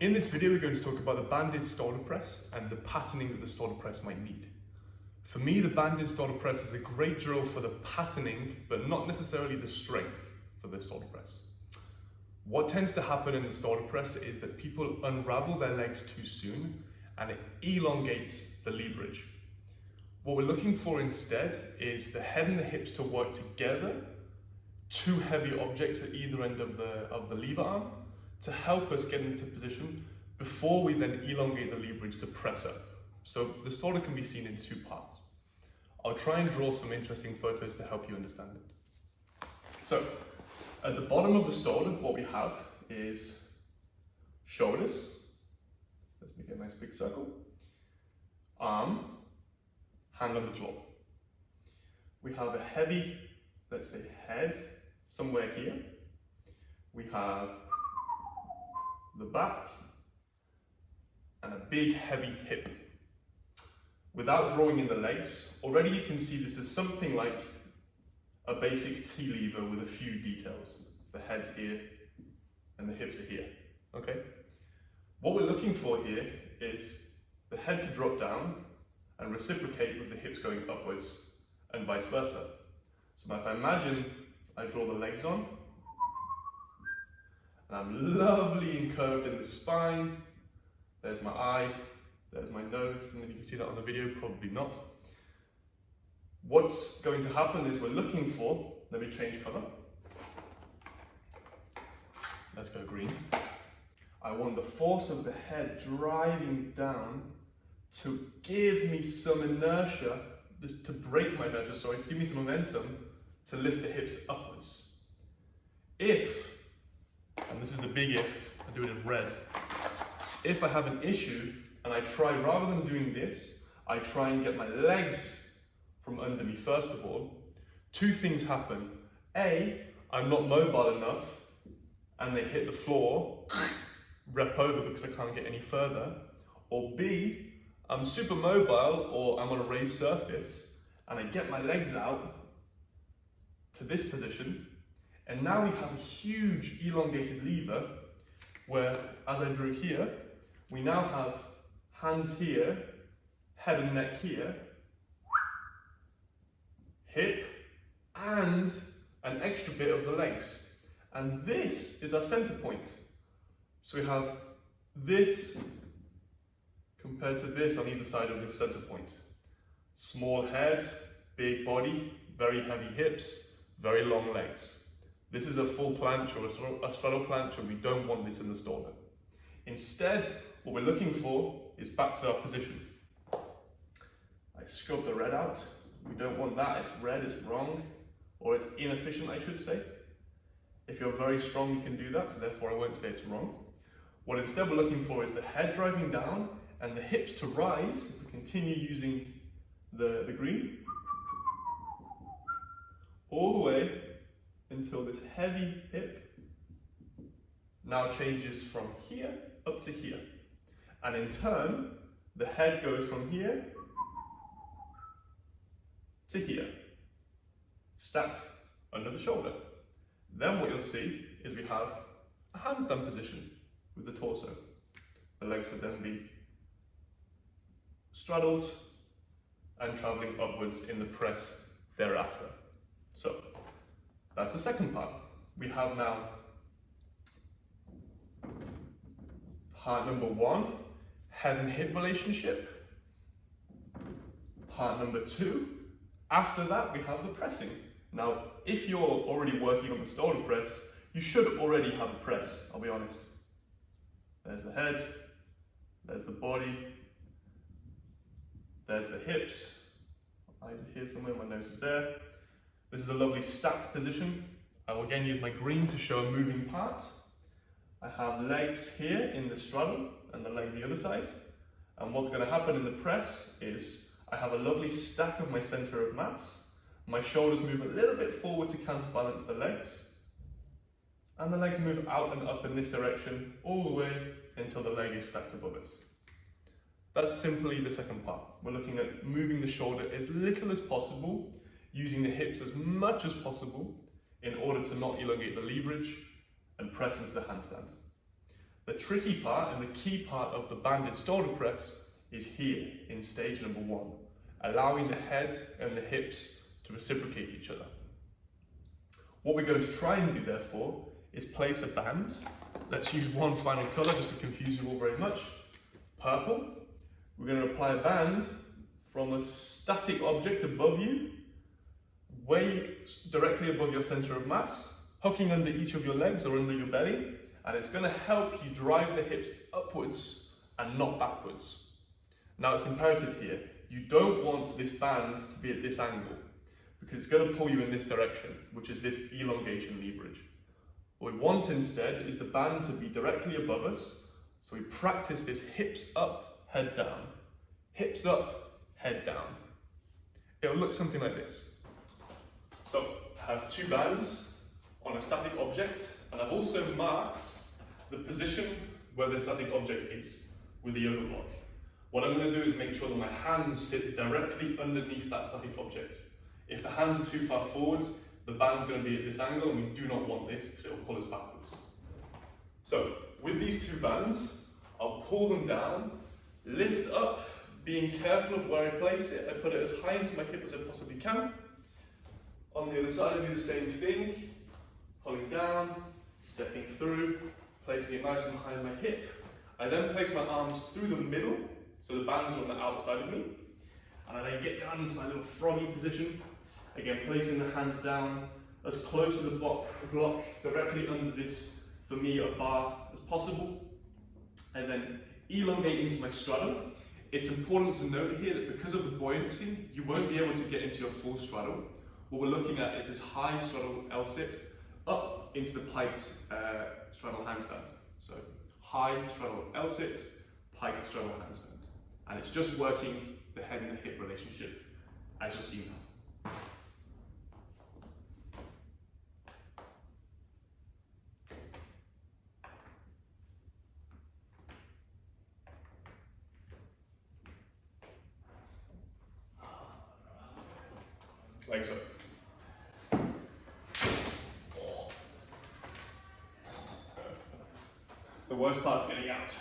In this video, we're going to talk about the Banded Stalder Press and the patterning that the Stalder Press might need. For me, the Banded Stalder Press is a great drill for the patterning, but not necessarily the strength for the Stalder Press. What tends to happen in the Stalder Press is that people unravel their legs too soon and it elongates the leverage. What we're looking for instead is the head and the hips to work together, two heavy objects at either end of the lever arm, to help us get into position before we then elongate the leverage to press up. So the Stalder can be seen in two parts. I'll try and draw some interesting photos to help you understand it. So at the bottom of the Stalder, what we have is shoulders. Let's make a nice big circle. Arm, hand on the floor. We have a heavy, let's say, head somewhere here. We have the back, and a big heavy hip. Without drawing in the legs, already you can see this is something like a basic T lever with a few details. The head's here and the hips are here, okay? What we're looking for here is the head to drop down and reciprocate with the hips going upwards and vice versa. So if I imagine I draw the legs on, and I'm lovely and curved in the spine. There's my eye, there's my nose, and if you can see that on the video, probably not. What's going to happen is we're looking for, let me change colour. Let's go green. I want the force of the head driving down to give me some inertia, just to break my inertia, sorry, to give me some momentum to lift the hips upwards. If, and this is the big if, I do it in red. If I have an issue and I try, rather than doing this, I try and get my legs from under me first of all, two things happen. A, I'm not mobile enough and they hit the floor, rep over because I can't get any further. Or B, I'm super mobile or I'm on a raised surface and I get my legs out to this position. And now we have a huge elongated lever where, as I drew here, we now have hands here, head and neck here, hip, and an extra bit of the legs. And this is our center point. So we have this compared to this on either side of this center point. Small head, big body, very heavy hips, very long legs. This is a full planche or a straddle planche, and we don't want this in the Stalder. Instead, what we're looking for is back to our position. I scrub the red out. We don't want that, it's red, it's wrong, or it's inefficient, I should say. If you're very strong, you can do that, so therefore I won't say it's wrong. What instead we're looking for is the head driving down and the hips to rise, if we continue using the green, all the way until this heavy hip now changes from here up to here. And in turn, the head goes from here to here, stacked under the shoulder. Then what you'll see is we have a handstand position with the torso. The legs would then be straddled and traveling upwards in the press thereafter. So that's the second part. We have now part number one, head and hip relationship. Part number two, after that we have the pressing. Now, if you're already working on the Stalder press, you should already have a press, I'll be honest. There's the head, there's the body, there's the hips. My eyes are here somewhere, my nose is there. This is a lovely stacked position. I will again use my green to show a moving part. I have legs here in the straddle and the leg the other side. And what's going to happen in the press is I have a lovely stack of my center of mass. My shoulders move a little bit forward to counterbalance the legs. And the legs move out and up in this direction all the way until the leg is stacked above us. That's simply the second part. We're looking at moving the shoulder as little as possible, using the hips as much as possible in order to not elongate the leverage and press into the handstand. The tricky part and the key part of the banded stalder press is here in stage number 1, allowing the head and the hips to reciprocate each other. What we're going to try and do therefore is place a band. Let's use one final colour just to confuse you all very much. Purple. We're going to apply a band from a static object above you, way directly above your centre of mass, hooking under each of your legs or under your belly, and it's going to help you drive the hips upwards and not backwards. Now it's imperative here, you don't want this band to be at this angle, because it's going to pull you in this direction, which is this elongation leverage. What we want instead is the band to be directly above us, so we practice this hips up, head down. Hips up, head down. It'll look something like this. So I have 2 bands on a static object, and I've also marked the position where the static object is with the yoga block. What I'm going to do is make sure that my hands sit directly underneath that static object. If the hands are too far forward, the band's going to be at this angle, and we do not want this because it will pull us backwards. So with these 2 bands, I'll pull them down, lift up, being careful of where I place it. I put it as high into my hip as I possibly can. On the other side, I do the same thing, pulling down, stepping through, placing it nice and high in my hip. I then place my arms through the middle, so the bands are on the outside of me. And I then get down into my little froggy position. Again, placing the hands down as close to the block directly under this, for me, a bar as possible. And then elongate into my straddle. It's important to note here that because of the buoyancy, you won't be able to get into your full straddle. What we're looking at is this high straddle L-sit up into the piked straddle handstand. So high straddle L-sit, piked straddle handstand. And it's just working the head and the hip relationship, as you'll see now. Like so. The worst part's getting out.